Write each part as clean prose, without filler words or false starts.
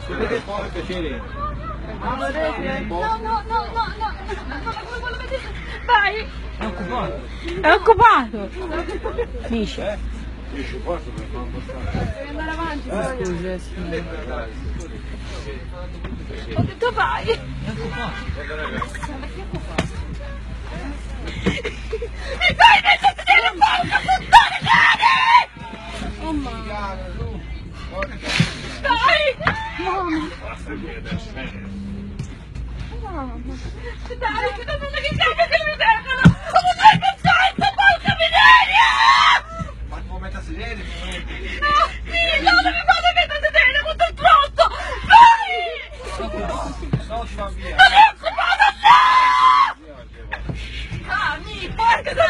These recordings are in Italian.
Vedete poi piacere. No, no, no, no, no, volevo vedere. Vai! È occupato. È occupato! Dice. Dice, posso per non passare. Devi andare avanti. Scusa, Ho detto vai! È occupato. Mi fai detto che sei un porco puttana cane! Oh mamma! Dai! Mamma! Mamma! Dai, che non che cazzo che mi servono! Come fai che senso, porca miseria! Ma non metta a sedere? Sì, no, non mi fate mettere a sedere contro il tronco! Vai! No, si va via. Non è occupato, no! Porca dai,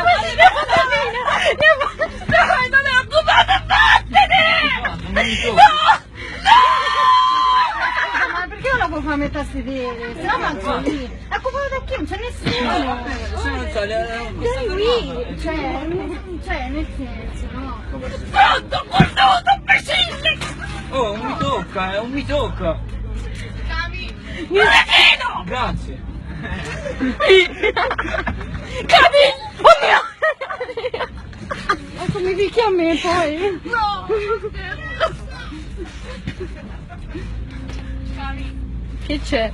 non è occupato, vattene! No! No! Ma perché non la può far mettere a sedere? Se no mangia lì. È occupato da chi? Non c'è nessuno. Se non sa, Dai qui. Cioè, nel senso, no. Pronto, cornuto, imbecille! Oh, un mi tocca. Mi vedo! Grazie. Cami! Oddio! Ecco, mi picchi a me poi. No! Che c'è?